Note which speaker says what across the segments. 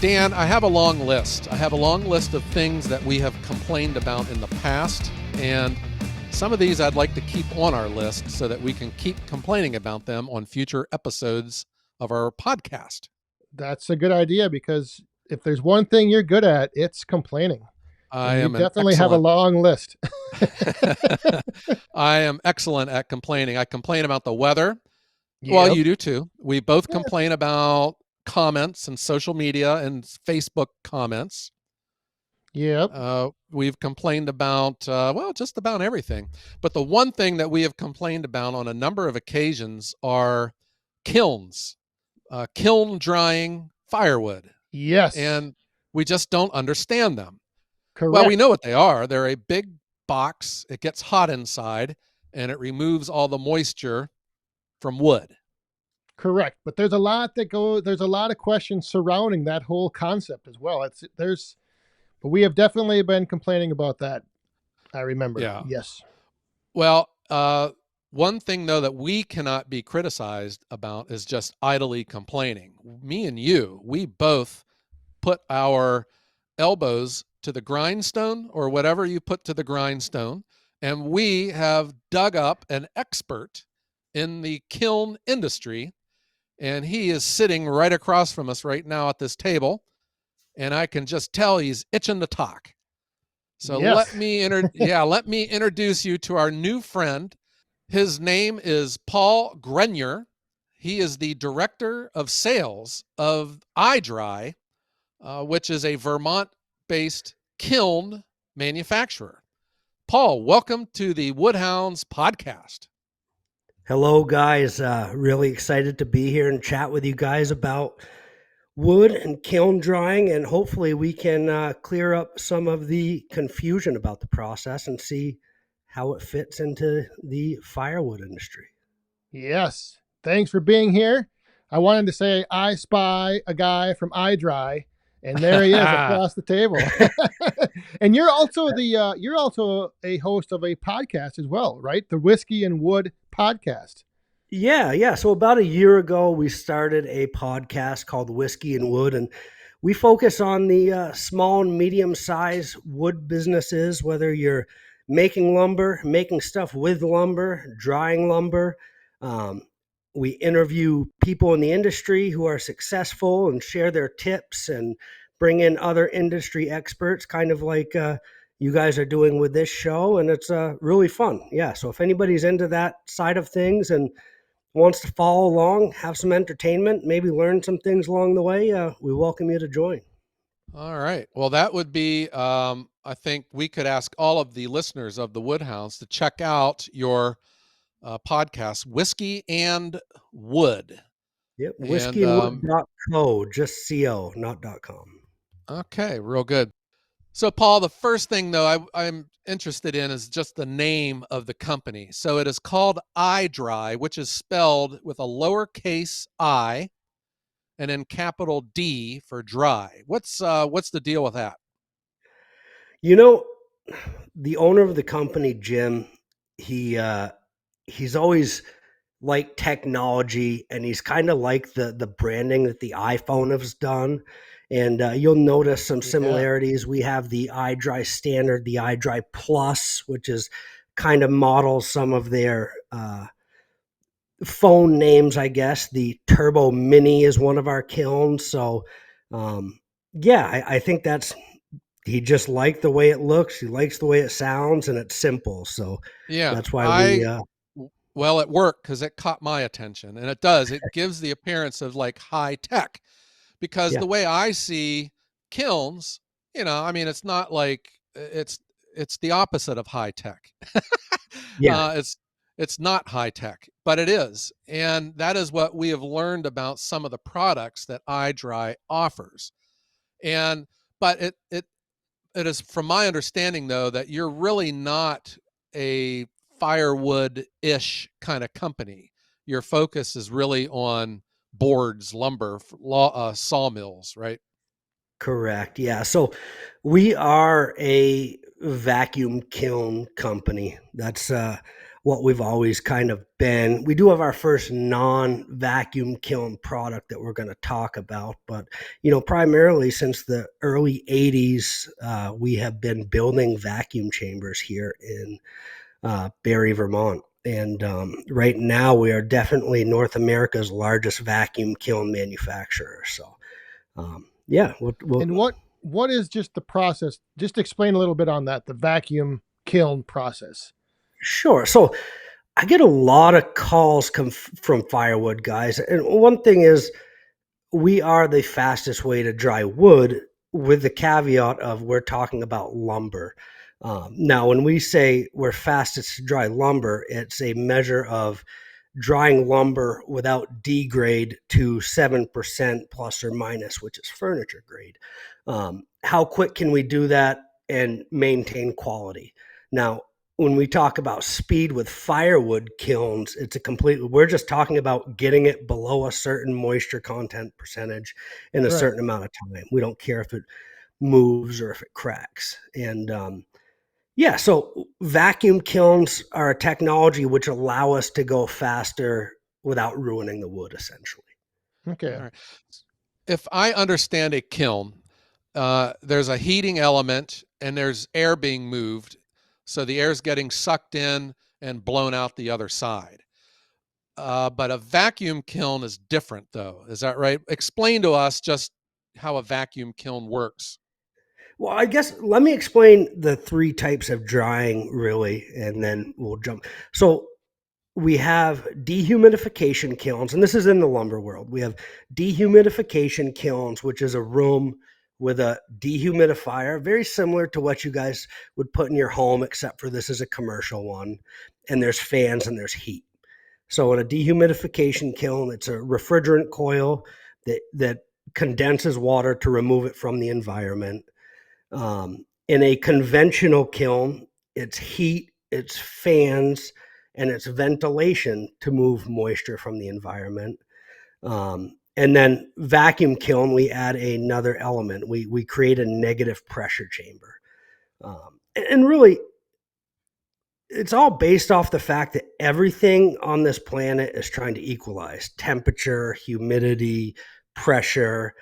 Speaker 1: Dan, I have a long list. I have a long list of things that we have complained about in the past, and some of these I'd like to keep on our list so that we can keep complaining about them on future episodes of our podcast.
Speaker 2: That's a good idea, because if there's one thing you're good at, it's complaining. And you definitely have a long list.
Speaker 1: I am excellent at complaining. I complain about the weather.
Speaker 2: Yep.
Speaker 1: Well, you do too. We both complain about comments and social media and Facebook comments.
Speaker 2: Yep.
Speaker 1: We've complained about, just about everything. But the one thing that we have complained about on a number of occasions are kilns, kiln drying firewood.
Speaker 2: Yes.
Speaker 1: And we just don't understand them.
Speaker 2: Correct.
Speaker 1: Well, we know what they are. They're a big box. It gets hot inside, and it removes all the moisture from wood.
Speaker 2: Correct. But there's a lot of questions surrounding that whole concept as well. But we have definitely been complaining about that. I remember.
Speaker 1: Yeah.
Speaker 2: Yes.
Speaker 1: Well, one thing though that we cannot be criticized about is just idly complaining. Me and you, we both put our elbows to the grindstone, or whatever you put to the grindstone, and we have dug up an expert in the kiln industry, and he is sitting right across from us right now at this table, and I can just tell he's itching to talk. So
Speaker 2: yes.
Speaker 1: let me introduce you to our new friend. His name is Paul Grenier. He is the director of sales of iDry, which is a Vermont-based kiln manufacturer. Paul, welcome to the Hounds podcast.
Speaker 3: Hello, guys. Really excited to be here and chat with you guys about wood and kiln drying, and hopefully we can clear up some of the confusion about the process and see how it fits into the firewood industry.
Speaker 2: Yes. Thanks for being here. I wanted to say I spy a guy from iDry, and there he is across the table. And you're also a host of a podcast as well, right? The Whiskey and Wood podcast.
Speaker 3: Yeah. So about a year ago, we started a podcast called Whiskey and Wood, and we focus on the small and medium-sized wood businesses, whether you're making lumber, making stuff with lumber, drying lumber. We interview people in the industry who are successful and share their tips and bring in other industry experts, kind of like you guys are doing with this show. And it's really fun. Yeah. So if anybody's into that side of things and wants to follow along, have some entertainment, maybe learn some things along the way, we welcome you to join.
Speaker 1: All right. Well, that would be, I think we could ask all of the listeners of the Woodhounds to check out your podcast, Whiskey and Wood.
Speaker 3: Yep. Whiskeyandwood.co, just co, not .com.
Speaker 1: Okay, real good. So, Paul, the first thing, though, I'm interested in is just the name of the company. So it is called iDry, which is spelled with a lowercase I and then capital D for dry. What's the deal with that?
Speaker 3: You know, the owner of the company, Jim, he's always liked technology, and he's kind of like the branding that the iPhone has done. And you'll notice some similarities. We have the iDry Standard, the iDry Plus, which is kind of models some of their phone names, I guess. The Turbo Mini is one of our kilns. So, I think he just liked the way it looks. He likes the way it sounds, and it's simple. So that's why
Speaker 1: well, it worked because it caught my attention, and it does. It gives the appearance of like high tech. Because the way I see kilns, it's not like it's the opposite of high tech. It's not high tech, but it is. And that is what we have learned about some of the products that iDry offers. But it is, from my understanding though, that you're really not a firewood-ish kind of company. Your focus is really on boards, lumber, sawmills, right?
Speaker 3: Correct. Yeah. So we are a vacuum kiln company. That's what we've always kind of been. We do have our first non-vacuum kiln product that we're going to talk about, but primarily since the early 80s, we have been building vacuum chambers here in Barre, Vermont. And right now we are definitely North America's largest vacuum kiln manufacturer. So yeah.
Speaker 2: And what is just the process? Just explain a little bit on that, the vacuum kiln process.
Speaker 3: Sure. So I get a lot of calls from Firewood guys. And one thing is, we are the fastest way to dry wood, with the caveat of we're talking about lumber. Now, when we say we're fastest to dry lumber, it's a measure of drying lumber without degrade to 7% plus or minus, which is furniture grade. How quick can we do that and maintain quality? Now, when we talk about speed with firewood kilns, we're just talking about getting it below a certain moisture content percentage in a certain amount of time. We don't care if it moves or if it cracks. And so vacuum kilns are a technology which allow us to go faster without ruining the wood, essentially.
Speaker 2: Okay.
Speaker 1: All right. If I understand a kiln, there's a heating element and there's air being moved. So the air is getting sucked in and blown out the other side. But a vacuum kiln is different, though. Is that right? Explain to us just how a vacuum kiln works.
Speaker 3: Well, I guess let me explain the three types of drying, really, and then we'll jump. So we have dehumidification kilns, and this is in the lumber world. We have dehumidification kilns, which is a room with a dehumidifier, very similar to what you guys would put in your home, except for this is a commercial one, and there's fans and there's heat. So in a dehumidification kiln, it's a refrigerant coil that condenses water to remove it from the environment. In a conventional kiln, it's heat, it's fans, and it's ventilation to move moisture from the environment. And then vacuum kiln, we add another element. We create a negative pressure chamber. And really, it's all based off the fact that everything on this planet is trying to equalize temperature, humidity, pressure.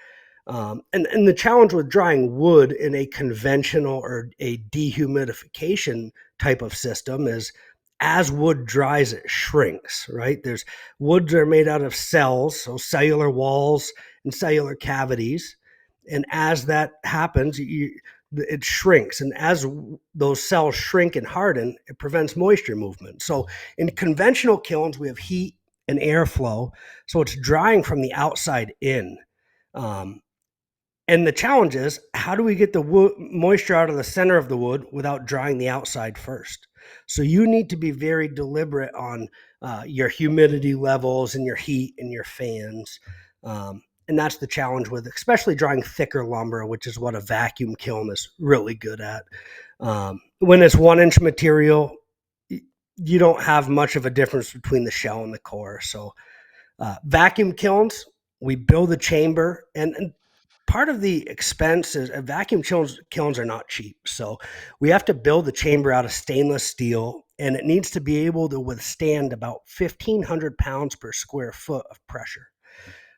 Speaker 3: And the challenge with drying wood in a conventional or a dehumidification type of system is, as wood dries, it shrinks, right? There's woods are made out of cells, so cellular walls and cellular cavities. And as that happens, it shrinks. And as those cells shrink and harden, it prevents moisture movement. So in conventional kilns, we have heat and airflow. So it's drying from the outside in. And the challenge is, how do we get the moisture out of the center of the wood without drying the outside first? So you need to be very deliberate on your humidity levels and your heat and your fans. And that's the challenge with especially drying thicker lumber, which is what a vacuum kiln is really good at. When it's 1-inch material, you don't have much of a difference between the shell and the core. So vacuum kilns, we build a chamber, and part of the expense is vacuum kilns are not cheap. So we have to build the chamber out of stainless steel, and it needs to be able to withstand about 1,500 pounds per square foot of pressure.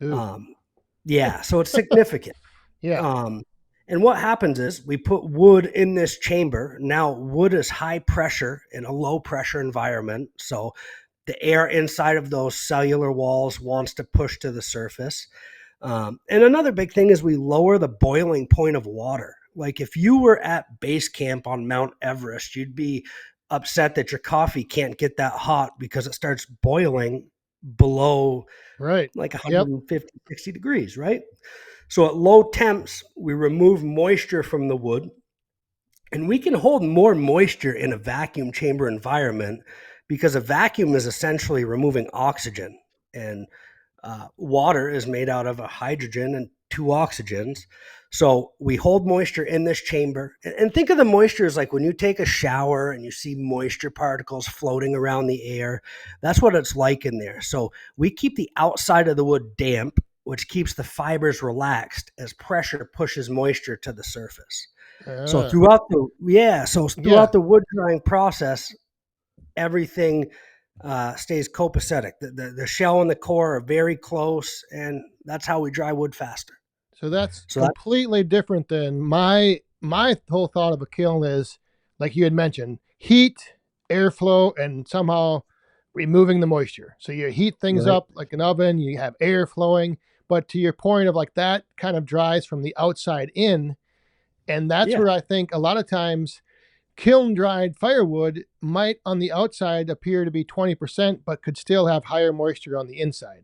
Speaker 3: So it's significant. And what happens is we put wood in this chamber. Now wood is high pressure in a low pressure environment. So the air inside of those cellular walls wants to push to the surface. And another big thing is we lower the boiling point of water. Like if you were at base camp on Mount Everest, you'd be upset that your coffee can't get that hot because it starts boiling below like 150, 60 degrees, right? So at low temps, we remove moisture from the wood, and we can hold more moisture in a vacuum chamber environment because a vacuum is essentially removing oxygen, and water is made out of a hydrogen and 2 oxygens. So we hold moisture in this chamber, and think of the moisture as like when you take a shower and you see moisture particles floating around the air. That's what it's like in there. So we keep the outside of the wood damp, which keeps the fibers relaxed as pressure pushes moisture to the surface. So throughout the wood drying process, everything stays copacetic. The shell and the core are very close, and that's how we dry wood faster.
Speaker 2: So that's
Speaker 3: So that,
Speaker 2: completely different than my whole thought of a kiln is, like you had mentioned, heat, airflow, and somehow removing the moisture. So you heat things
Speaker 3: right?
Speaker 2: up like an oven, you have air flowing, but to your point of like that kind of dries from the outside in, and that's
Speaker 3: Yeah,
Speaker 2: where I think a lot of times kiln dried firewood might on the outside appear to be 20%, but could still have higher moisture on the inside.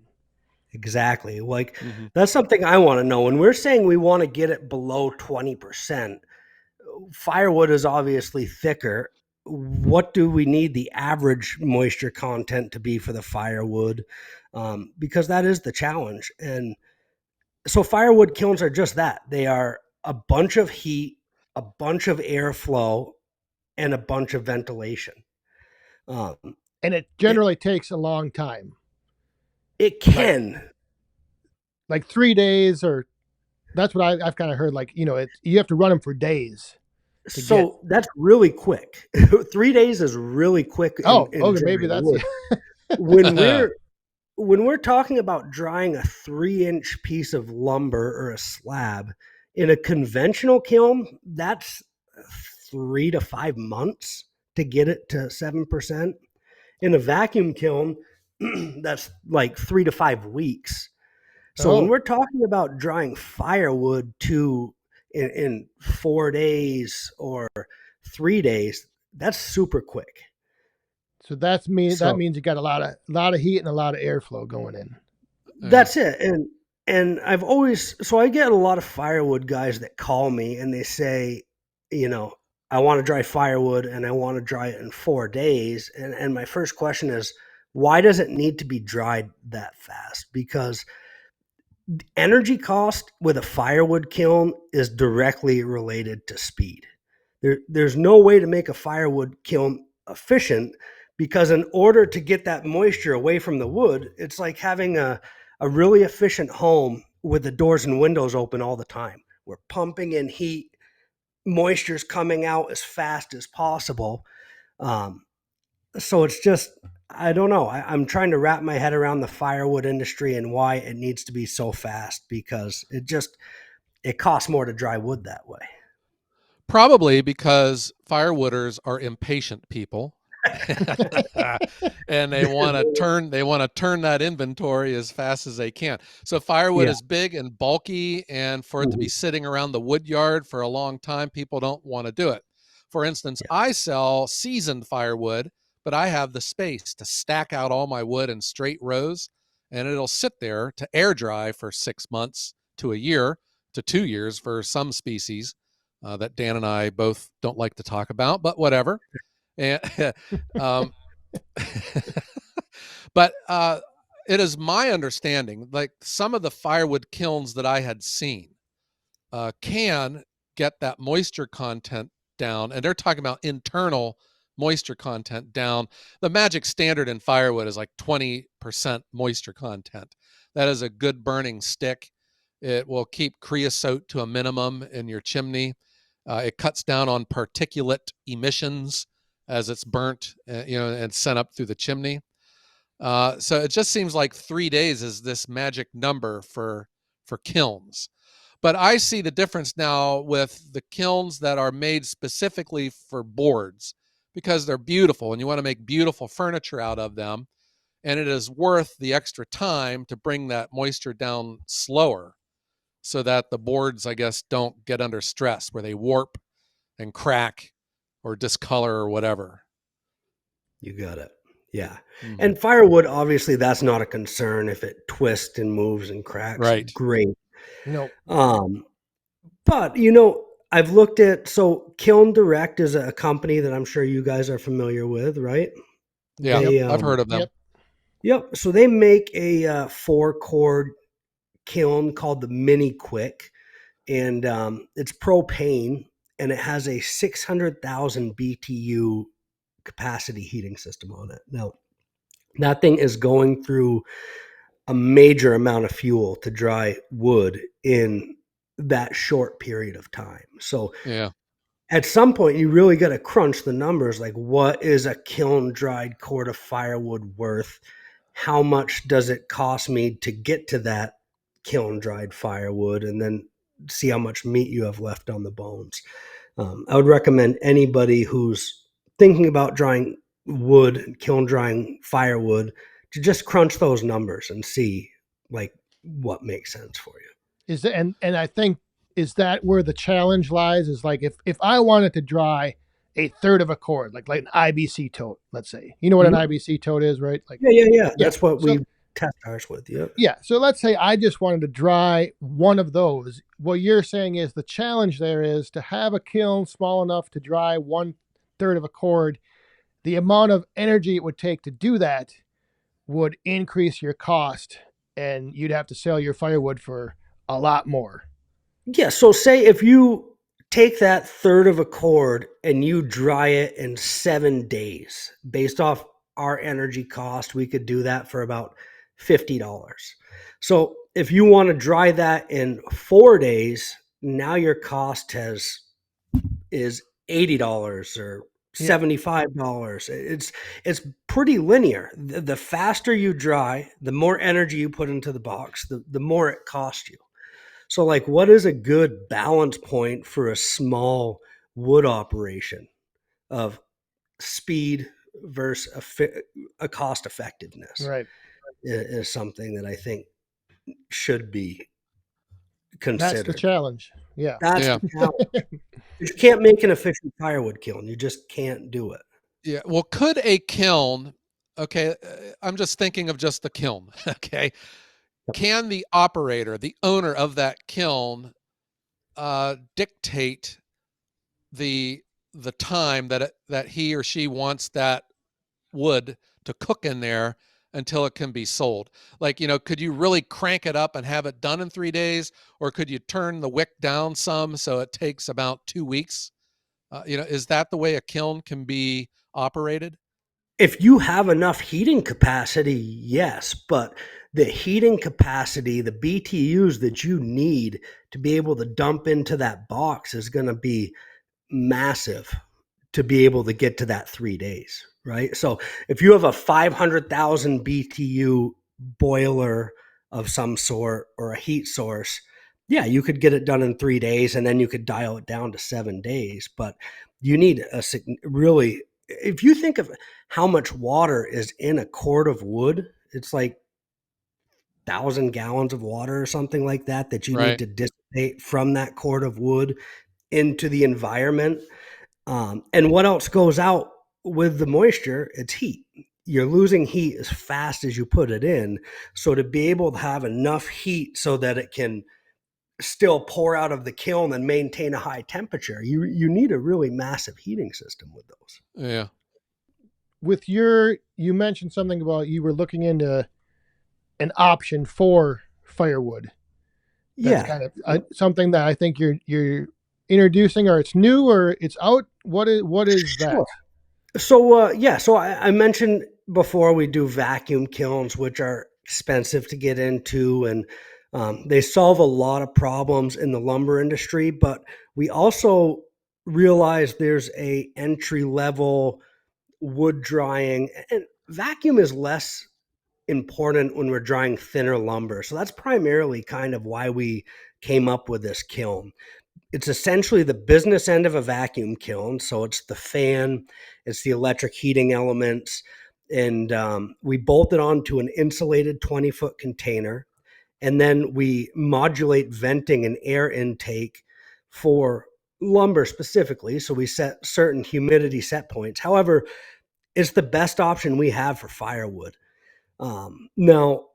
Speaker 3: exactly. Like
Speaker 1: Mm-hmm.
Speaker 3: that's something I want to know. When we're saying we want to get it below 20%, firewood is obviously thicker. What do we need the average moisture content to be for the firewood? Because that is the challenge. And so firewood kilns are just that. They are a bunch of heat, a bunch of airflow, and a bunch of ventilation. Um,
Speaker 2: And it
Speaker 3: it,
Speaker 2: generally takes a long time,
Speaker 3: it
Speaker 2: like
Speaker 3: can.
Speaker 2: 3 days, or that's what I've kind of heard. Like, you have to run them for days to get.
Speaker 3: So that's really quick. 3 days is really quick
Speaker 2: Oh,
Speaker 3: in
Speaker 2: okay, maybe
Speaker 3: drying
Speaker 2: that's
Speaker 3: wood. When we're talking about drying a 3-inch piece of lumber or a slab in a conventional kiln, that's 3 to 5 months to get it to 7%. In a vacuum kiln, that's like 3 to 5 weeks. So when
Speaker 2: Oh,
Speaker 3: we're talking about drying firewood in 4 days or 3 days, that's super quick.
Speaker 2: so that
Speaker 3: So
Speaker 2: means you got a lot of heat and a lot of airflow going in.
Speaker 1: Yeah.
Speaker 3: that's it. And I get a lot of firewood guys that call me and they say, you know, I want to dry firewood and I want to dry it in 4 days. And my first question is, why does it need to be dried that fast? Because energy cost with a firewood kiln is directly related to speed. There's no way to make a firewood kiln efficient because in order to get that moisture away from the wood, it's like having a really efficient home with the doors and windows open all the time. We're pumping in heat, moisture's coming out as fast as possible. Um, so it's just, I don't know. I'm trying to wrap my head around the firewood industry and why it needs to be so fast because it costs more to dry wood that way.
Speaker 1: Probably because firewooders are impatient people. And they want to turn that inventory as fast as they can. So firewood
Speaker 3: Yeah.
Speaker 1: is big and bulky, and for it to be
Speaker 3: Mhm.
Speaker 1: sitting around the wood yard for a long time, people don't want to do it. For instance,
Speaker 3: Yeah.
Speaker 1: I sell seasoned firewood, but I have the space to stack out all my wood in straight rows, and it'll sit there to air dry for 6 months to a year to 2 years for some species that Dan and I both don't like to talk about, but whatever. And um, but it is my understanding, like some of the firewood kilns that I had seen can get that moisture content down, and they're talking about internal moisture content down. The magic standard in firewood is like 20% moisture content. That is a good burning stick. It will keep creosote to a minimum in your chimney. It cuts down on particulate emissions as it's burnt, and sent up through the chimney. So it just seems like 3 days is this magic number for kilns. But I see the difference now with the kilns that are made specifically for boards because they're beautiful and you want to make beautiful furniture out of them. And it is worth the extra time to bring that moisture down slower so that the boards, I guess, don't get under stress where they warp and crack or discolor or whatever.
Speaker 3: You got it. Yeah.
Speaker 1: Mm-hmm.
Speaker 3: And firewood, obviously, that's not a concern. If it twists and moves and cracks,
Speaker 1: Right.
Speaker 3: great.
Speaker 2: Nope.
Speaker 3: Um, but, I've looked at, so Kiln Direct is a company that I'm sure you guys are familiar with, right?
Speaker 1: Yeah,
Speaker 2: Yep.
Speaker 3: They,
Speaker 1: I've heard of them.
Speaker 2: Yep.
Speaker 3: yep. So they make a 4-cord kiln called the Mini Quick, and it's propane, and it has a 600,000 BTU capacity heating system on it. Now, that thing is going through a major amount of fuel to dry wood in that short period of time. So
Speaker 1: Yeah.
Speaker 3: at some point you really got to crunch the numbers. Like, what is a kiln dried cord of firewood worth? How much does it cost me to get to that kiln dried firewood? And then see how much meat you have left on the bones. I would recommend anybody who's thinking about drying wood and kiln drying firewood to just crunch those numbers and see like what makes sense for you.
Speaker 2: And I think, is that where the challenge lies? Is like, if I wanted to dry a third of a cord, like an IBC tote, let's say, you know what an
Speaker 3: Mhm.
Speaker 2: IBC tote is, right? Like,
Speaker 3: Yeah.
Speaker 2: yeah.
Speaker 3: That's what
Speaker 2: So
Speaker 3: we test ours with. Yep.
Speaker 2: yeah, so let's say I just wanted to dry one of those. What you're saying is the challenge there is to have a kiln small enough to dry one third of a cord. The amount of energy it would take to do that would increase your cost, and you'd have to sell your firewood for a lot more.
Speaker 3: Yeah. So say if you take that third of a cord and you dry it in 7 days, based off our energy cost, we could do that for about $50. So if you want to dry that in 4 days, now your cost is $80 or
Speaker 2: Yeah.
Speaker 3: $75. It's pretty linear. The faster you dry, the more energy you put into the box, the more it costs you. So, like, what is a good balance point for a small wood operation of speed versus a cost effectiveness
Speaker 2: Right.
Speaker 3: is something that I think should be
Speaker 2: That's the
Speaker 3: considered.
Speaker 2: challenge. Yeah.
Speaker 3: That's
Speaker 1: Yeah.
Speaker 3: the challenge. You can't make an efficient firewood kiln. You just can't do it.
Speaker 1: Yeah. Well, could a kiln, okay, I'm just thinking of just the kiln, okay? Can the operator, the owner of that kiln, dictate the time that he or she wants that wood to cook in there until it can be sold? Like, could you really crank it up and have it done in 3 days, or could you turn the wick down some so it takes about 2 weeks? Is that the way a kiln can be operated?
Speaker 3: If you have enough heating capacity, yes, but the heating capacity, the BTUs that you need to be able to dump into that box is going to be massive to be able to get to that 3 days, right? So if you have a 500,000 BTU boiler of some sort or a heat source, yeah, you could get it done in 3 days and then you could dial it down to 7 days. But you need really, if you think of how much water is in a cord of wood, it's like 1,000 gallons of water or something like that you need
Speaker 1: Right.
Speaker 3: to dissipate from that cord of wood into the environment. And what else goes out with the moisture? It's heat. You're losing heat as fast as you put it in. So to be able to have enough heat so that it can still pour out of the kiln and maintain a high temperature, you need a really massive heating system with those.
Speaker 1: Yeah.
Speaker 2: You mentioned something about you were looking into an option for firewood. That's
Speaker 3: Yeah.
Speaker 2: kind of something that I think you're introducing, or it's new, or it's out. What is that?
Speaker 3: Sure. So I mentioned before we do vacuum kilns, which are expensive to get into, and they solve a lot of problems in the lumber industry. But we also realize there's a entry level wood drying, and vacuum is less important when we're drying thinner lumber. So that's primarily kind of why we came up with this kiln. It's essentially the business end of a vacuum kiln. So it's the fan, it's the electric heating elements, and we bolt it onto an insulated 20-foot container. And then we modulate venting and air intake for lumber specifically. So we set certain humidity set points. However, it's the best option we have for firewood. Now,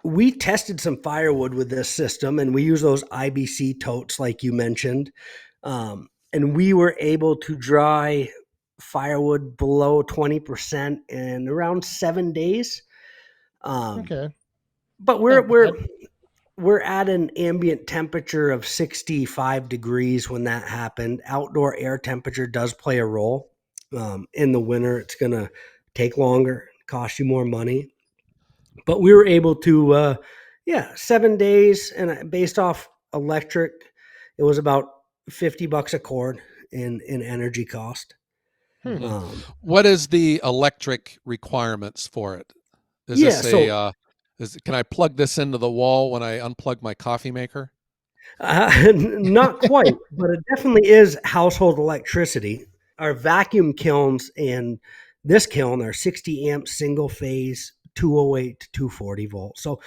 Speaker 3: we tested some firewood with this system, and we use those IBC totes like you mentioned. And we were able to dry firewood below 20% in around 7 days.
Speaker 2: Okay.
Speaker 3: But
Speaker 2: Not
Speaker 3: we're
Speaker 2: bad.
Speaker 3: we're at an ambient temperature of 65 degrees when that happened. Outdoor air temperature does play a role. In the winter, it's going to take longer, cost you more money. But we were able to, 7 days, and based off electric, it was about $50 a cord. in energy cost.
Speaker 1: Mm-hmm. What is the electric requirements for it? Is
Speaker 3: Yeah,
Speaker 1: this
Speaker 3: so
Speaker 1: a can I plug this into the wall when I unplug my coffee maker?
Speaker 3: not quite, but it definitely is household electricity. Our vacuum kilns and this kiln are 60 amp single phase 208 to 240 volt. So,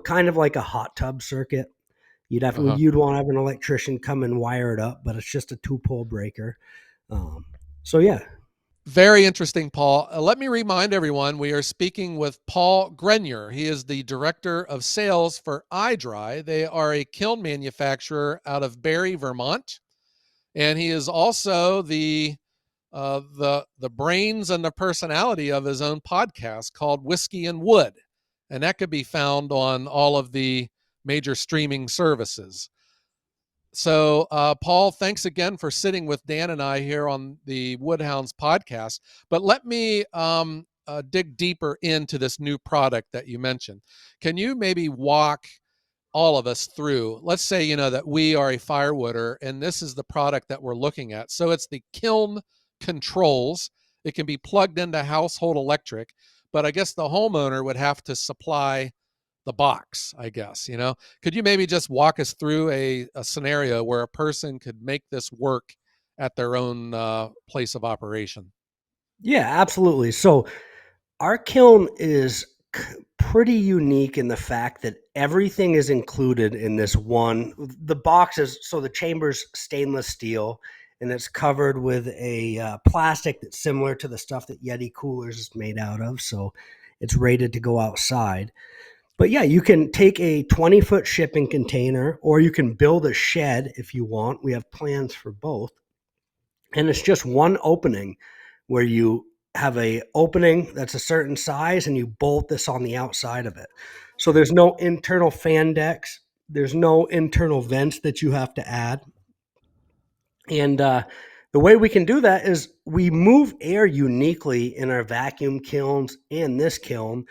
Speaker 3: kind of like a hot tub circuit.
Speaker 1: Uh-huh.
Speaker 3: You'd want to have an electrician come and wire it up, but it's just a 2-pole breaker. So yeah.
Speaker 1: Very interesting, Paul. Let me remind everyone we are speaking with Paul Grenier. He is the director of sales for iDry. They are a kiln manufacturer out of Barre, Vermont, and he is also the brains and the personality of his own podcast called Whiskey and Wood, and that could be found on all of the major streaming services. So, Paul, thanks again for sitting with Dan and I here on the Woodhounds podcast. But let me dig deeper into this new product that you mentioned. Can you maybe walk all of us through? Let's say, that we are a firewooder and this is the product that we're looking at. So it's the kiln controls. It can be plugged into household electric, but I guess the homeowner would have to supply the box, I guess. Could you maybe just walk us through a scenario where a person could make this work at their own place of operation?
Speaker 3: Yeah, absolutely. So our kiln is pretty unique in the fact that everything is included in this one. The box is, so the chamber's stainless steel and it's covered with a plastic that's similar to the stuff that Yeti coolers is made out of. So it's rated to go outside. But yeah, you can take a 20-foot shipping container or you can build a shed if you want. We have plans for both. And it's just one opening where you have a opening that's a certain size and you bolt this on the outside of it. So there's no internal fan decks. There's no internal vents that you have to add. And the way we can do that is we move air uniquely in our vacuum kilns and this kiln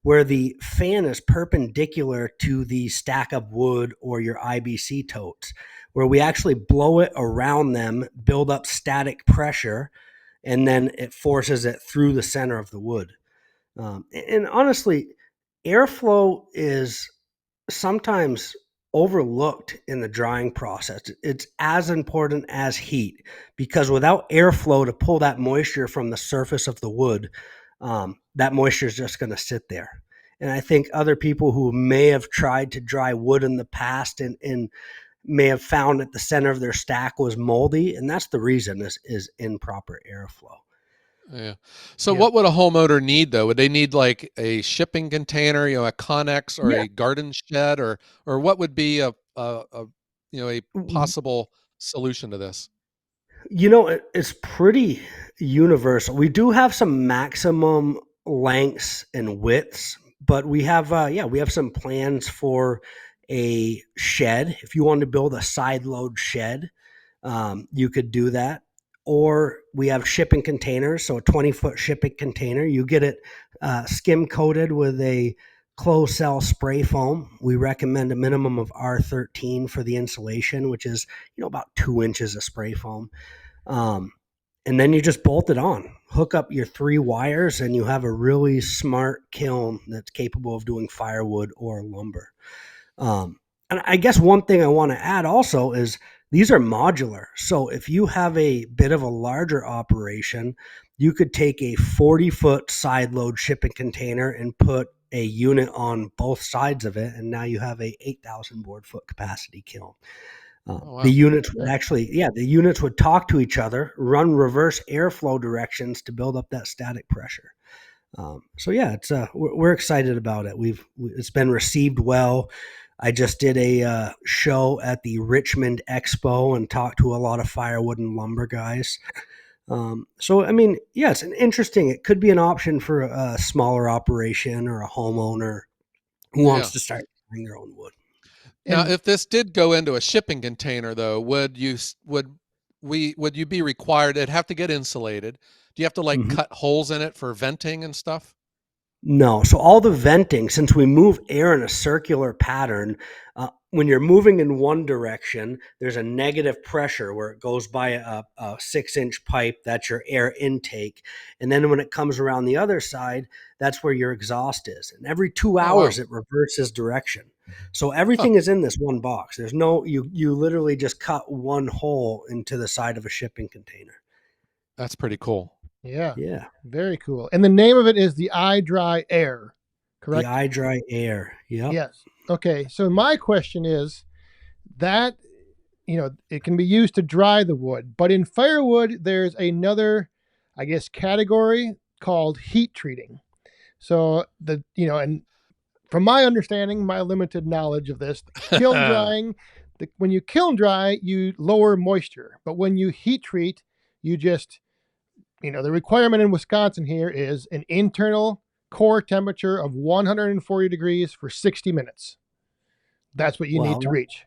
Speaker 3: where the fan is perpendicular to the stack of wood or your IBC totes, where we actually blow it around them, build up static pressure, and then it forces it through the center of the wood. And honestly, airflow is sometimes overlooked in the drying process. It's as important as heat because without airflow to pull that moisture from the surface of the wood, that moisture is just going to sit there. And I think other people who may have tried to dry wood in the past and may have found that the center of their stack was moldy, and that's the reason is improper airflow.
Speaker 1: Yeah. So
Speaker 3: Yeah.
Speaker 1: what would a homeowner need though? Would they need like a shipping container, a Connex or
Speaker 3: Yeah.
Speaker 1: a garden shed or what would be a possible solution to this?
Speaker 3: It's pretty universal. We do have some maximum lengths and widths, but we have some plans for a shed. If you want to build a side load shed, you could do that. Or we have shipping containers, so a 20-foot shipping container. You get it skim coated with a closed cell spray foam. We recommend a minimum of R13 for the insulation, which is about 2 inches of spray foam. And then you just bolt it on, hook up your 3 wires, and you have a really smart kiln that's capable of doing firewood or lumber. And I guess one thing I want to add also is these are modular. So if you have a bit of a larger operation, you could take a 40-foot side load shipping container and put a unit on both sides of it. And now you have a 8,000 board foot capacity kiln.
Speaker 1: Oh, wow.
Speaker 3: The units would talk to each other, run reverse airflow directions to build up that static pressure. We're excited about it. It's been received well. I just did a show at the Richmond Expo and talked to a lot of firewood and lumber guys. It's it could be an option for a smaller operation or a homeowner who wants to start buying their own wood.
Speaker 1: Now, if this did go into a shipping container, though, would you be required? It'd have to get insulated. Do you have to cut holes in it for venting and stuff?
Speaker 3: No. So all the venting, since we move air in a circular pattern, when you're moving in one direction, there's a negative pressure where it goes by a 6-inch pipe. That's your air intake. And then when it comes around the other side, that's where your exhaust is. And every 2
Speaker 1: Oh, wow.
Speaker 3: hours, it reverses direction. So
Speaker 1: Huh,
Speaker 3: everything is in this one box. There's no, you literally just cut one hole into the side of a shipping container.
Speaker 1: that's pretty cool.
Speaker 2: Yeah,
Speaker 3: Yeah.
Speaker 2: very cool. And the name of it is the iDry Air,
Speaker 3: The
Speaker 2: correct?
Speaker 3: iDry air. Yep.
Speaker 2: Yes. Okay. So my question is that, it can be used to dry the wood, but in firewood, there's another, I guess, category called heat treating. So and from my understanding, my limited knowledge of this, kiln drying, when you kiln dry, you lower moisture, but when you heat treat, you just, the requirement in Wisconsin here is an internal core temperature of 140 degrees for 60 minutes. That's what you need to
Speaker 3: Well,
Speaker 2: reach.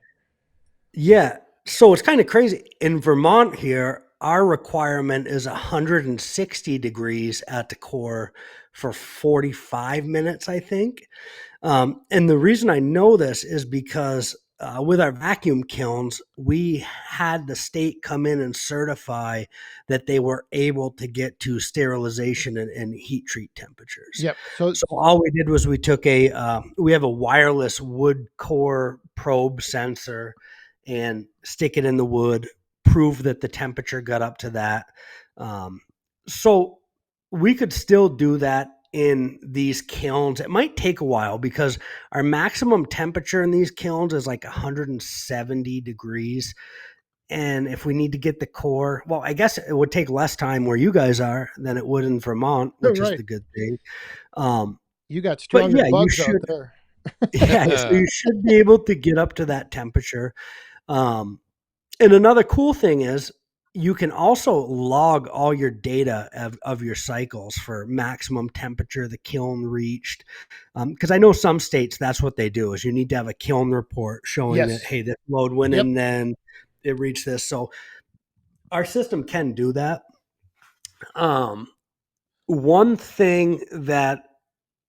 Speaker 3: yeah. So it's kind of crazy. In Vermont here, our requirement is 160 degrees at the core for 45 minutes, I think. And the reason I know this is because with our vacuum kilns, we had the state come in and certify that they were able to get to sterilization and heat treat temperatures.
Speaker 2: Yep. So
Speaker 3: So all we did was we took we have a wireless wood core probe sensor and stick it in the wood, prove that the temperature got up to that. So we could still do that in these kilns. It might take a while because our maximum temperature in these kilns is like 170 degrees. And if we need to get the core, well, I guess it would take less time where you guys are than it would in Vermont, which is
Speaker 2: right.
Speaker 3: the good thing. Um,
Speaker 2: You got
Speaker 3: but
Speaker 2: stronger
Speaker 3: yeah, you
Speaker 2: bugs out
Speaker 3: should,
Speaker 2: there.
Speaker 3: yeah, so you should be able to get up to that temperature. Um, and another cool thing is you can also log all your data of your cycles for maximum temperature the kiln reached. Because I know some states, that's what they do is you need to have a kiln report showing that,
Speaker 2: Yes.
Speaker 3: hey, this load went
Speaker 2: Yep.
Speaker 3: in, then it reached this. So our system can do that. Um, One thing that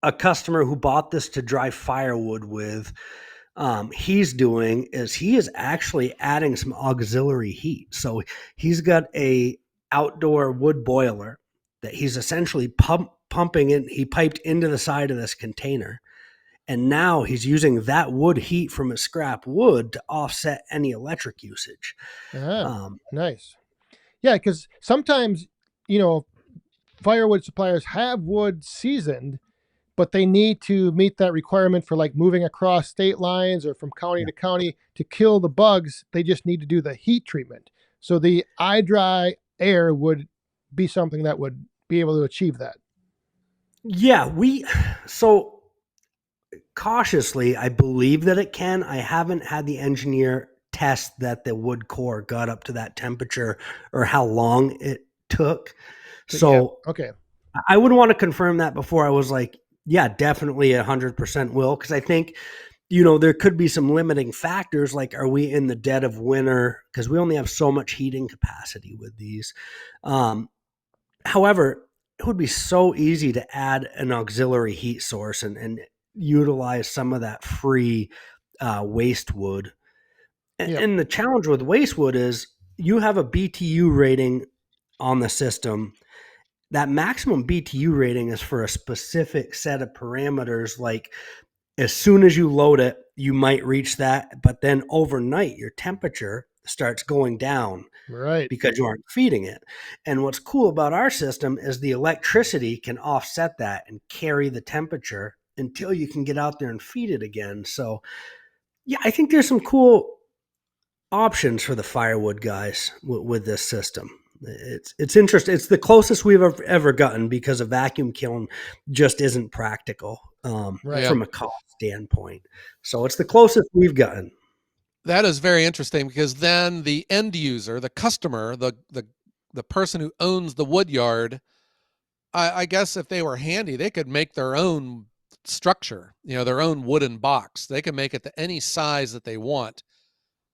Speaker 3: a customer who bought this to dry firewood with, he's doing is he is actually adding some auxiliary heat. So he's got a outdoor wood boiler that he's essentially pumping in. He piped into the side of this container, and now he's using that wood heat from his scrap wood to offset any electric usage.
Speaker 2: Ah,
Speaker 3: Um,
Speaker 2: nice. Yeah, because sometimes, firewood suppliers have wood seasoned, but they need to meet that requirement for like moving across state lines or from county
Speaker 3: yeah.
Speaker 2: to county to kill the bugs. They just need to do the heat treatment. So the iDry air would be something that would be able to achieve that.
Speaker 3: Yeah, so cautiously, I believe that it can. I haven't had the engineer test that the wood core got up to that temperature or how long it took.
Speaker 2: Yeah.
Speaker 3: So
Speaker 2: Okay.
Speaker 3: I would want to confirm that before I was like, yeah, definitely 100% will. Cause I think, there could be some limiting factors. Like, are we in the dead of winter? Cause we only have so much heating capacity with these. However, it would be so easy to add an auxiliary heat source and utilize some of that free waste wood.
Speaker 2: Yep.
Speaker 3: And the challenge with waste wood is you have a BTU rating on the system. That maximum BTU rating is for a specific set of parameters. Like as soon as you load it, you might reach that, but then overnight your temperature starts going down
Speaker 2: Right.
Speaker 3: because you aren't feeding it. And what's cool about our system is the electricity can offset that and carry the temperature until you can get out there and feed it again. So, yeah, I think there's some cool options for the firewood guys with this system. It's interesting. It's the closest we've ever gotten because a vacuum kiln just isn't practical
Speaker 2: Right.
Speaker 1: Yeah.
Speaker 3: from a cost standpoint. So it's the closest we've gotten.
Speaker 1: That is very interesting because then the end user, the customer, the person who owns the wood yard, I guess if they were handy, they could make their own structure, their own wooden box. They can make it to any size that they want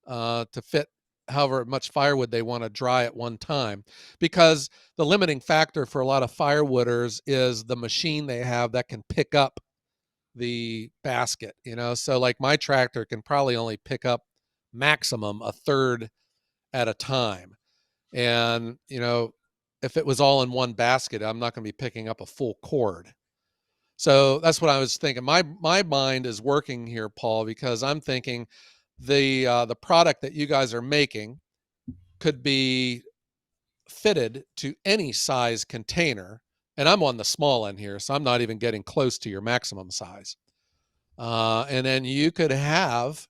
Speaker 1: to fit however much firewood they want to dry at one time, because the limiting factor for a lot of firewooders is the machine they have that can pick up the basket, so like my tractor can probably only pick up maximum a third at a time. And if it was all in one basket, I'm not going to be picking up a full cord. So that's what I was thinking. My mind is working here, Paul, because I'm thinking the product that you guys are making could be fitted to any size container, and I'm on the small end here, so I'm not even getting close to your maximum size. And then you could have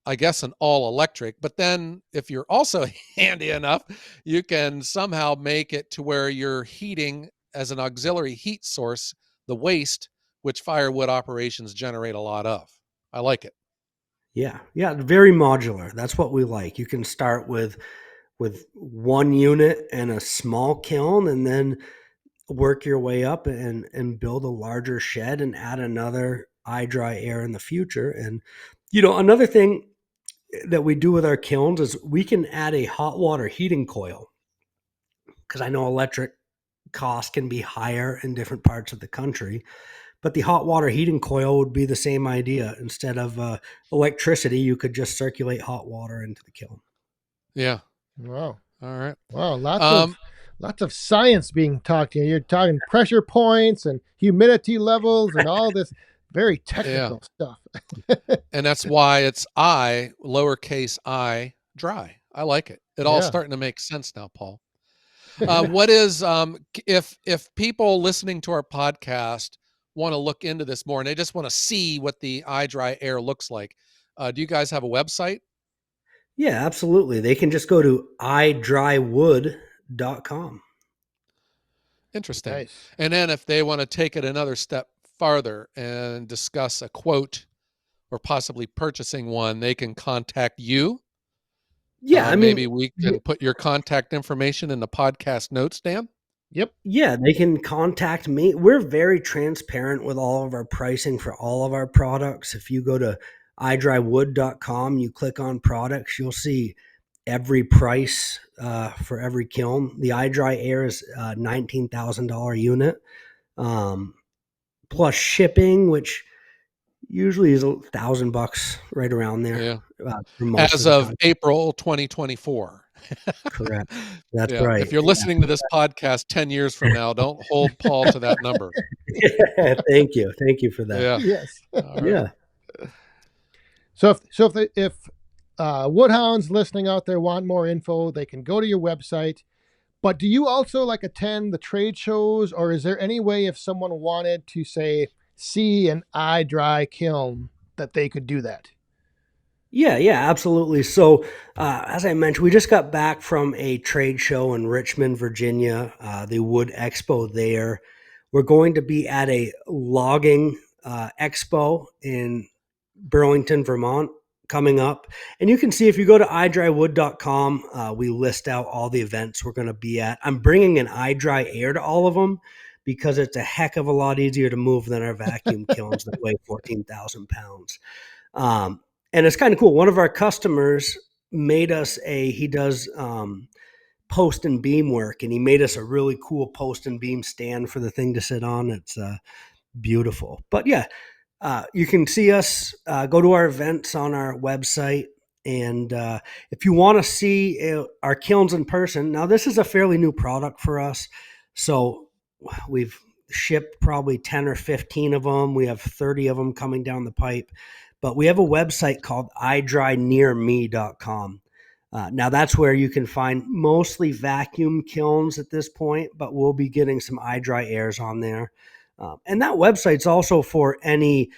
Speaker 1: I guess an all electric, but then if you're also handy enough, you can somehow make it to where you're heating as an auxiliary heat source the waste, which firewood operations generate a lot of. I like it.
Speaker 3: Yeah. Very modular. That's what we like. You can start with one unit and a small kiln, and then work your way up and build a larger shed and add another iDry air in the future. And another thing that we do with our kilns is we can add a hot water heating coil, because I know electric costs can be higher in different parts of the country, but the hot water heating coil would be the same idea. Instead of electricity, you could just circulate hot water into the kiln.
Speaker 1: Yeah.
Speaker 2: Wow.
Speaker 1: All right.
Speaker 2: Wow. Lots of science being talked here. You're talking pressure points and humidity levels and all this very technical stuff.
Speaker 1: And that's why it's lowercase I, dry. I like it. It all starting to make sense now, Paul. What is if people listening to our podcast want to look into this more and they just want to see what the iDry air looks like, do you guys have a website?
Speaker 3: Yeah, absolutely. They can just go to idrywood.com.
Speaker 1: Interesting.
Speaker 2: Nice.
Speaker 1: And then if they want to take it another step farther and discuss a quote or possibly purchasing one, they can contact you.
Speaker 3: Yeah,
Speaker 1: maybe we can put your contact information in the podcast notes, Dan.
Speaker 2: Yep.
Speaker 3: Yeah, they can contact me. We're very transparent with all of our pricing for all of our products. If you go to idrywood.com, you click on products, you'll see every price for every kiln. The iDry air is a $19,000 unit, plus shipping, which usually is $1,000 right around there.
Speaker 1: Yeah.
Speaker 3: For most
Speaker 1: As
Speaker 3: of the
Speaker 1: of
Speaker 3: country.
Speaker 1: April 2024.
Speaker 3: Correct. That's
Speaker 1: Yeah.
Speaker 3: right.
Speaker 1: If you're listening to this podcast 10 years from now, don't hold Paul to that number.
Speaker 3: Thank you. Thank you for that.
Speaker 1: Yeah.
Speaker 2: Yes.
Speaker 1: Right.
Speaker 3: Yeah.
Speaker 2: So if Woodhounds listening out there want more info, they can go to your website. But do you also attend the trade shows, or is there any way if someone wanted to say see an iDry kiln that they could do that?
Speaker 3: Yeah, absolutely. So, as I mentioned, we just got back from a trade show in Richmond, Virginia, the Wood Expo there. We're going to be at a logging expo in Burlington, Vermont coming up. And you can see if you go to idrywood.com, we list out all the events we're going to be at. I'm bringing an iDry air to all of them because it's a heck of a lot easier to move than our vacuum kilns that weigh 14,000 pounds. And it's kind of cool. One of our customers made us he does post and beam work, and he made us a really cool post and beam stand for the thing to sit on. It's beautiful. But yeah, you can see us, go to our events on our website. And if you want to see our kilns in person, now this is a fairly new product for us. So we've shipped probably 10 or 15 of them. We have 30 of them coming down the pipe. But we have a website called idrynearme.com. Now that's where you can find mostly vacuum kilns at this point, but we'll be getting some iDry airs on there. And that website's also for any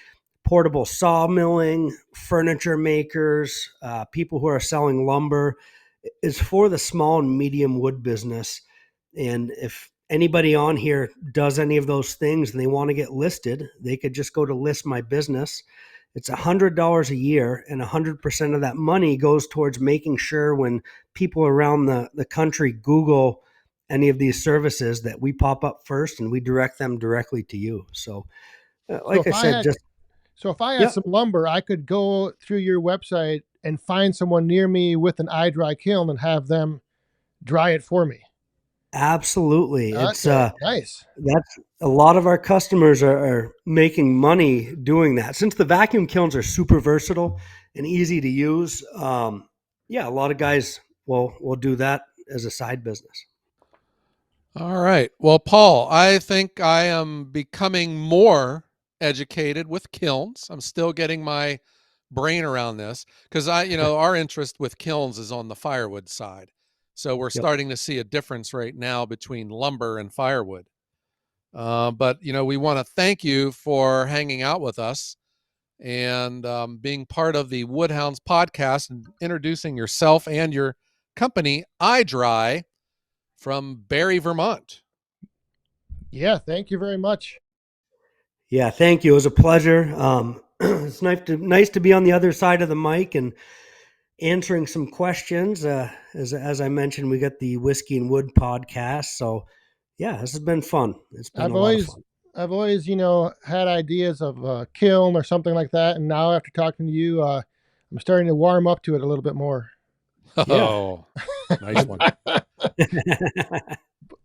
Speaker 3: portable sawmilling, furniture makers, people who are selling lumber. It's for the small and medium wood business. And if anybody on here does any of those things and they want to get listed, they could just go to list my business. It's $100 a year, and 100% of that money goes towards making sure when people around the country Google any of these services that we pop up first and we direct them directly to you. So like I said,
Speaker 2: so if I had some lumber, I could go through your website and find someone near me with an iDry kiln and have them dry it for me.
Speaker 3: Absolutely. It's
Speaker 2: Okay, nice.
Speaker 3: that's a lot of our customers are making money doing that. Since the vacuum kilns are super versatile and easy to use, yeah, a lot of guys will do that as a side business.
Speaker 1: All right. Well, Paul, I think I am becoming more educated with kilns. I'm still getting my brain around this because our interest with kilns is on the firewood side. So we're
Speaker 3: Yep.
Speaker 1: starting to see a difference right now between lumber and firewood. But we want to thank you for hanging out with us and being part of the Wood Hounds podcast and introducing yourself and your company, iDry, from Barre, Vermont.
Speaker 2: Yeah, thank you very much.
Speaker 3: Yeah, thank you. It was a pleasure. It's nice to be on the other side of the mic and answering some questions. As I mentioned, we got the Whiskey and Wood podcast. So yeah, this has been fun. It's been a lot of fun.
Speaker 2: I've always, had ideas of a kiln or something like that, and now after talking to you, I'm starting to warm up to it a little bit more.
Speaker 1: Oh, nice one.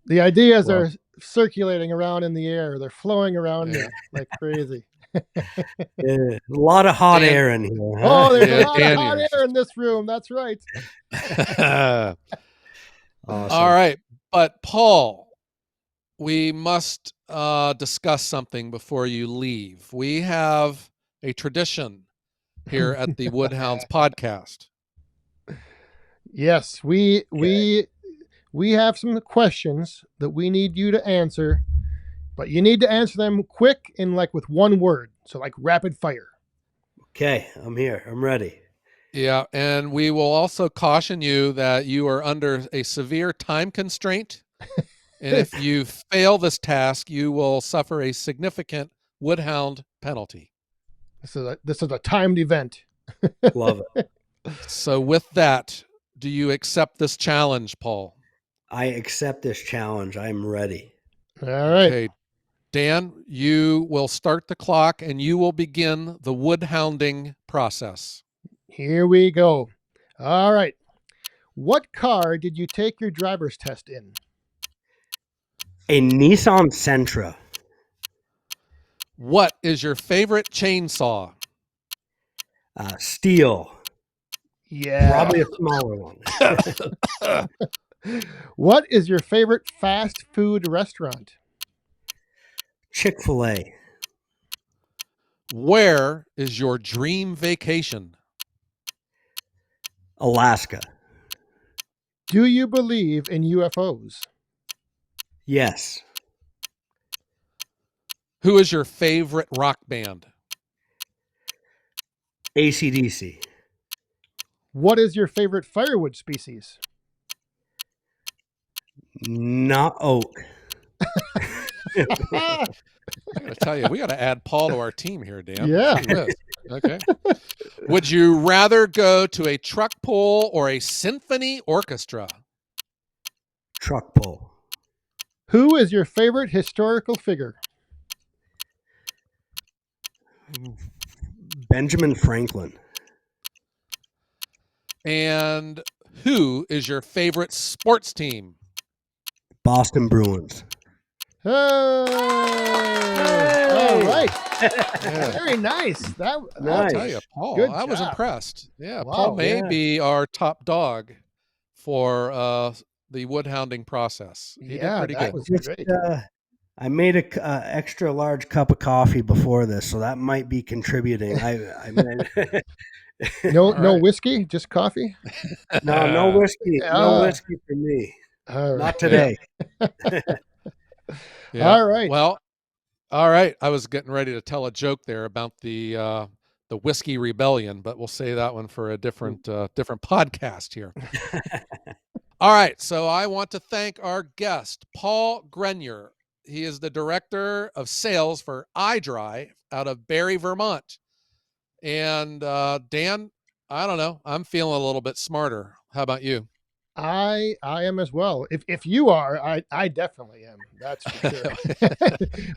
Speaker 2: The ideas are circulating around in the air. They're flowing around me like crazy.
Speaker 3: A lot of hot air in here. Huh?
Speaker 2: Oh, there's a lot of hot air in this room. That's right.
Speaker 3: Awesome.
Speaker 1: All right. But Paul, we must discuss something before you leave. We have a tradition here at the Wood Hounds podcast.
Speaker 2: Yes, we have some questions that we need you to answer, but you need to answer them quick and with one word. So rapid fire.
Speaker 3: Okay, I'm here. I'm ready.
Speaker 1: Yeah, and we will also caution you that you are under a severe time constraint. And if you fail this task, you will suffer a significant Woodhound penalty.
Speaker 2: This is a timed event.
Speaker 3: Love it.
Speaker 1: So with that, do you accept this challenge, Paul?
Speaker 3: I accept this challenge. I'm ready.
Speaker 2: All right.
Speaker 1: Okay, Dan, you will start the clock and you will begin the woodhounding process.
Speaker 2: Here we go. All right. What car did you take your driver's test in?
Speaker 3: A Nissan Sentra.
Speaker 1: What is your favorite chainsaw?
Speaker 3: Steel.
Speaker 2: Yeah.
Speaker 3: Probably a smaller one.
Speaker 2: What is your favorite fast food restaurant?
Speaker 3: Chick-fil-A.
Speaker 1: Where is your dream vacation?
Speaker 3: Alaska.
Speaker 2: Do you believe in UFOs?
Speaker 3: Yes.
Speaker 1: Who is your favorite rock band?
Speaker 3: AC/DC.
Speaker 2: What is your favorite firewood species?
Speaker 3: Not oak.
Speaker 1: I gotta tell you, we got to add Paul to our team here, Dan.
Speaker 2: Yeah.
Speaker 1: Okay. Would you rather go to a truck pull or a symphony orchestra?
Speaker 3: Truck pull.
Speaker 2: Who is your favorite historical figure?
Speaker 3: Benjamin Franklin.
Speaker 1: And who is your favorite sports team?
Speaker 3: Boston Bruins.
Speaker 2: Hey! All right.
Speaker 1: Yeah.
Speaker 2: Very nice.
Speaker 3: Nice.
Speaker 1: I'll tell you, Paul,
Speaker 2: Good
Speaker 1: I was
Speaker 2: job.
Speaker 1: impressed. Yeah,
Speaker 2: Wow,
Speaker 1: Paul may be our top dog for the woodhounding process. He did pretty
Speaker 2: that
Speaker 1: good.
Speaker 2: was
Speaker 3: Just,
Speaker 2: great.
Speaker 3: I made a extra large cup of coffee before this, so that might be contributing. I mean,
Speaker 2: No
Speaker 1: right.
Speaker 2: whiskey, just coffee.
Speaker 3: no whiskey. No whiskey for me.
Speaker 2: All right.
Speaker 3: Not today.
Speaker 1: Yeah.
Speaker 2: All right.
Speaker 1: Well, all right. I was getting ready to tell a joke there about the whiskey rebellion, but we'll say that one for a different podcast here. All right. So I want to thank our guest, Paul Grenier. He is the director of sales for iDry out of Barre, Vermont. And Dan, I don't know. I'm feeling a little bit smarter. How about you?
Speaker 2: I am as well. If you are, I definitely am. That's for sure.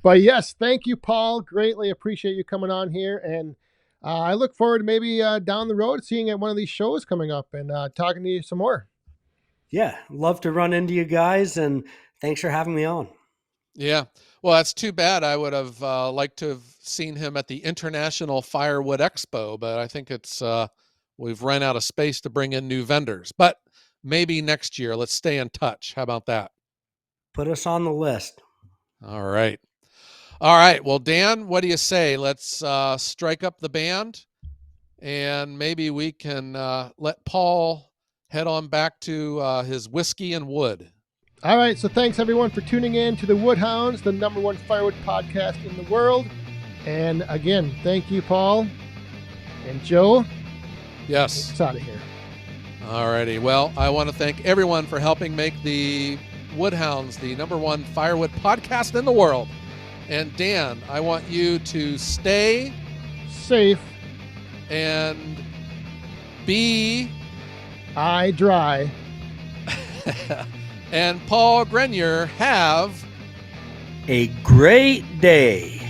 Speaker 2: But yes, thank you, Paul. Greatly appreciate you coming on here. And I look forward to maybe down the road seeing at one of these shows coming up and talking to you some more.
Speaker 3: Yeah, love to run into you guys, and thanks for having me on.
Speaker 1: Yeah. Well, that's too bad. I would have liked to have seen him at the International Firewood Expo, but I think it's we've run out of space to bring in new vendors. But maybe next year. Let's stay in touch. How about that?
Speaker 3: Put us on the list.
Speaker 1: All right. All right. Well, Dan, what do you say? Let's strike up the band, and maybe we can let Paul head on back to his whiskey and wood.
Speaker 2: All right. So thanks everyone for tuning in to the Wood Hounds, the #1 firewood podcast in the world. And again, thank you, Paul and Joe.
Speaker 1: Yes.
Speaker 2: It's out of here.
Speaker 1: All righty. Well, I want to thank everyone for helping make the Wood Hounds the #1 firewood podcast in the world. And Dan, I want you to stay
Speaker 2: safe
Speaker 1: and be
Speaker 2: iDry.
Speaker 1: and Paul Grenier have
Speaker 3: a great day.